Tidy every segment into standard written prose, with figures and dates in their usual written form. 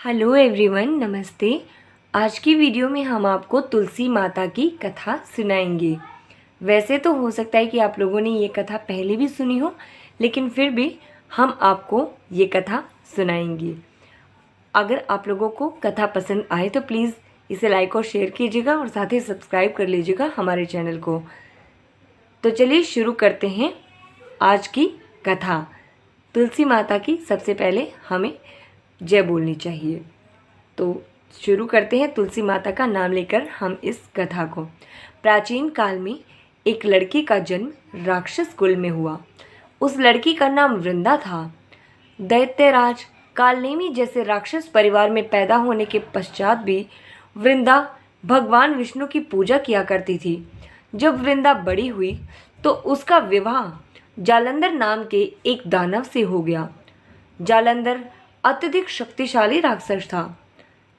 Hello everyone, नमस्ते। आज की वीडियो में हम आपको तुलसी माता की कथा सुनाएंगे। वैसे तो हो सकता है कि आप लोगों ने ये कथा पहले भी सुनी हो, लेकिन फिर भी हम आपको ये कथा सुनाएंगे। अगर आप लोगों को कथा पसंद आए तो प्लीज़ इसे लाइक और शेयर कीजिएगा और साथ ही सब्सक्राइब कर लीजिएगा हमारे चैनल को। तो चलिए शुरू करते हैं आज की कथा। तुलसी माता की सबसे पहले हमें जय बोलनी चाहिए। तो शुरू करते हैं तुलसी माता का नाम लेकर हम इस कथा को। प्राचीन काल में एक लड़की का जन्म राक्षस कुल में हुआ। उस लड़की का नाम वृंदा था। दैत्यराज कालनेमी जैसे राक्षस परिवार में पैदा होने के पश्चात भी वृंदा भगवान विष्णु की पूजा किया करती थी। जब वृंदा बड़ी हुई तो उसका विवाह जालंधर नाम के एक दानव से हो गया। जालंधर अत्यधिक शक्तिशाली राक्षस था,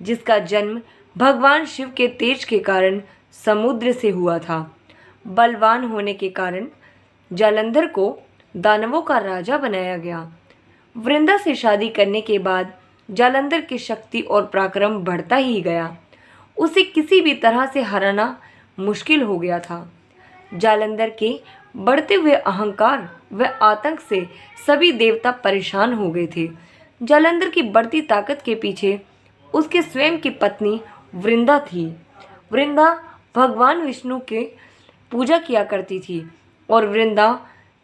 जिसका जन्म भगवान शिव के तेज के कारण समुद्र से हुआ था। बलवान होने के कारण जालंधर को दानवों का राजा बनाया गया। वृंदा से शादी करने के बाद जालंधर की शक्ति और पराक्रम बढ़ता ही गया। उसे किसी भी तरह से हराना मुश्किल हो गया था। जालंधर के बढ़ते हुए अहंकार व आतंक से सभी देवता परेशान हो गए थे। जालंधर की बढ़ती ताकत के पीछे उसके स्वयं की पत्नी वृंदा थी। वृंदा भगवान विष्णु के पूजा किया करती थी और वृंदा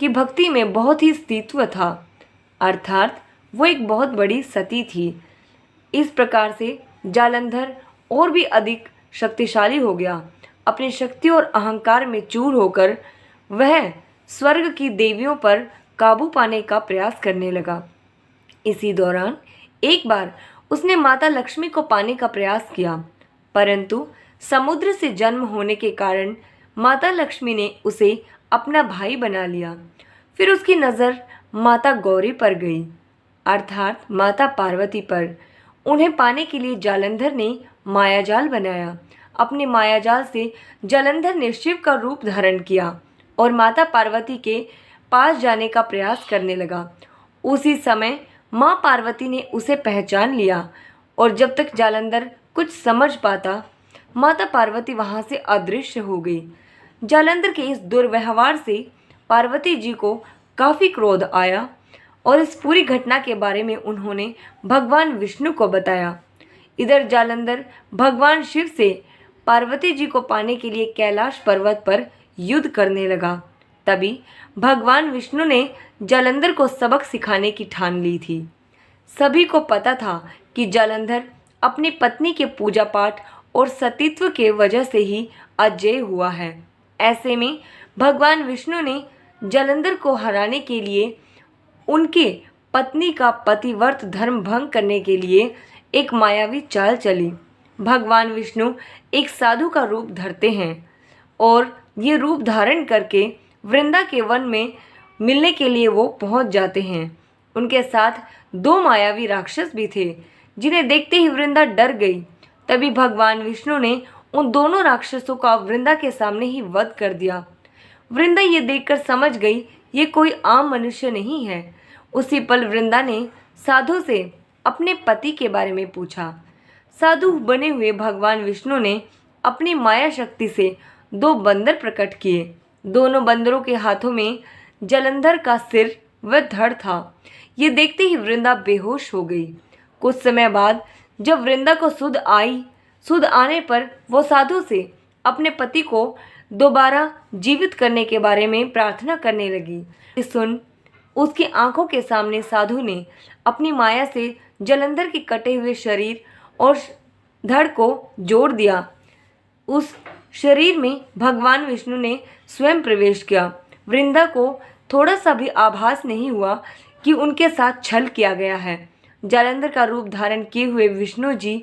की भक्ति में बहुत ही स्थित्व था, अर्थात वो एक बहुत बड़ी सती थी। इस प्रकार से जालंधर और भी अधिक शक्तिशाली हो गया। अपनी शक्ति और अहंकार में चूर होकर वह स्वर्ग की देवियों पर काबू पाने का प्रयास करने लगा। इसी दौरान एक बार उसने माता लक्ष्मी को पाने का प्रयास किया, परंतु समुद्र से जन्म होने के कारण माता लक्ष्मी ने उसे अपना भाई बना लिया। फिर उसकी नज़र माता गौरी पर गई, अर्थात माता पार्वती पर। उन्हें पाने के लिए जालंधर ने मायाजाल बनाया। अपने मायाजाल से जालंधर ने शिव का रूप धारण किया और माता पार्वती के पास जाने का प्रयास करने लगा। उसी समय माँ पार्वती ने उसे पहचान लिया और जब तक जालंधर कुछ समझ पाता, माता पार्वती वहाँ से अदृश्य हो गई। जालंधर के इस दुर्व्यवहार से पार्वती जी को काफ़ी क्रोध आया और इस पूरी घटना के बारे में उन्होंने भगवान विष्णु को बताया। इधर जालंधर भगवान शिव से पार्वती जी को पाने के लिए कैलाश पर्वत पर युद्ध करने लगा। तभी भगवान विष्णु ने जालंधर को सबक सिखाने की ठान ली थी। सभी को पता था कि जालंधर अपनी पत्नी के पूजा पाठ और सतीत्व के वजह से ही अजेय हुआ है। ऐसे में भगवान विष्णु ने जालंधर को हराने के लिए उनके पत्नी का पतिव्रत धर्म भंग करने के लिए एक मायावी चाल चली। भगवान विष्णु एक साधु का रूप धरते हैं और ये रूप धारण करके वृंदा के वन में मिलने के लिए वो पहुंच जाते हैं। उनके साथ दो मायावी राक्षस भी थे, जिन्हें देखते ही वृंदा डर गई। तभी भगवान विष्णु ने उन दोनों राक्षसों का वृंदा के सामने ही वध कर दिया। वृंदा ये देखकर समझ गई ये कोई आम मनुष्य नहीं है। उसी पल वृंदा ने साधु से अपने पति के बारे में पूछा। साधु बने हुए भगवान विष्णु ने अपनी माया शक्ति से दो बंदर प्रकट किए। दोनों बंदरों के हाथों में जालंधर का सिर व धड़ था। ये देखते ही वृंदा बेहोश हो गई। कुछ समय बाद जब वृंदा को सुध आने पर वो साधु से अपने पति को दोबारा जीवित करने के बारे में प्रार्थना करने लगी। सुन उसकी आंखों के सामने साधु ने अपनी माया से जालंधर के कटे हुए शरीर और धड़ को जोड़ दिया। उस शरीर में भगवान विष्णु ने स्वयं प्रवेश किया। वृंदा को थोड़ा सा भी आभास नहीं हुआ कि उनके साथ छल किया गया है। जालंधर का रूप धारण किए हुए विष्णु जी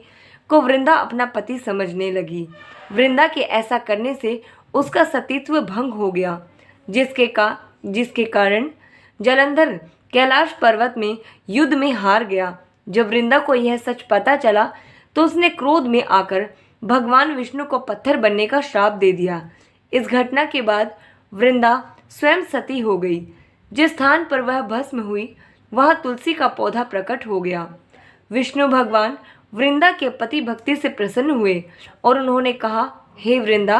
को वृंदा अपना पति समझने लगी। वृंदा के ऐसा करने से उसका सतीत्व भंग हो गया, जिसके कारण जालंधर कैलाश पर्वत में युद्ध में हार गया। जब वृंदा को यह सच पता चला तो उसने क्रोध में आकर भगवान विष्णु को पत्थर बनने का श्राप दे दिया। इस घटना के बाद वृंदा स्वयं सती हो गई। जिस स्थान पर वह भस्म हुई वहाँ तुलसी का पौधा प्रकट हो गया। विष्णु भगवान वृंदा के पति भक्ति से प्रसन्न हुए और उन्होंने कहा, हे वृंदा,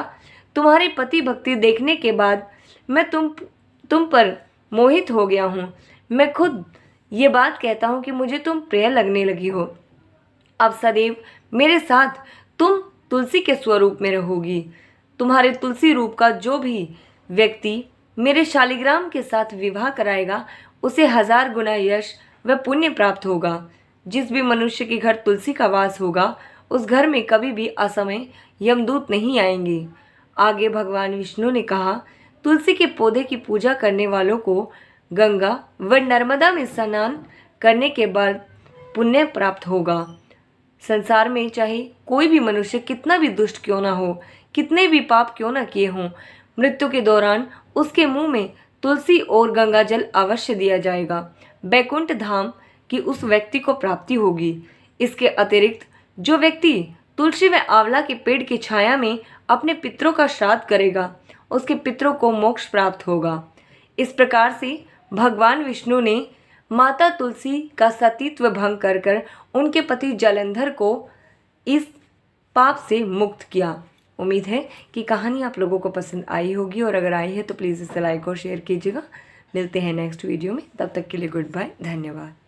तुम्हारी पति भक्ति देखने के बाद मैं तुम पर मोहित हो गया हूँ। मैं खुद ये बात कहता हूँ कि मुझे तुम प्रिय लगने लगी हो। अब सदैव मेरे साथ तुम तुलसी के स्वरूप में रहोगी। तुम्हारे तुलसी रूप का जो भी व्यक्ति मेरे शालिग्राम के साथ विवाह कराएगा उसे 1000 गुना यश व पुण्य प्राप्त होगा। जिस भी मनुष्य के घर तुलसी का वास होगा उस घर में कभी भी असमय यमदूत नहीं आएंगे। आगे भगवान विष्णु ने कहा, तुलसी के पौधे की पूजा करने वालों को गंगा व नर्मदा में स्नान करने के बाद पुण्य प्राप्त होगा। संसार में चाहे कोई भी मनुष्य कितना भी दुष्ट क्यों ना हो, कितने भी पाप क्यों ना किए हों, मृत्यु के दौरान उसके मुंह में तुलसी और गंगा जल अवश्य दिया जाएगा। बैकुंठ धाम की उस व्यक्ति को प्राप्ति होगी। इसके अतिरिक्त जो व्यक्ति तुलसी व आंवला के पेड़ की छाया में अपने पितरों का श्राद्ध करेगा उसके पितरों को मोक्ष प्राप्त होगा। इस प्रकार से भगवान विष्णु ने माता तुलसी का सतीत्व भंग कर उनके पति जलंधर को इस पाप से मुक्त किया। उम्मीद है कि कहानी आप लोगों को पसंद आई होगी और अगर आई है तो प्लीज़ इसे लाइक और शेयर कीजिएगा। मिलते हैं नेक्स्ट वीडियो में, तब तक के लिए गुड बाय, धन्यवाद।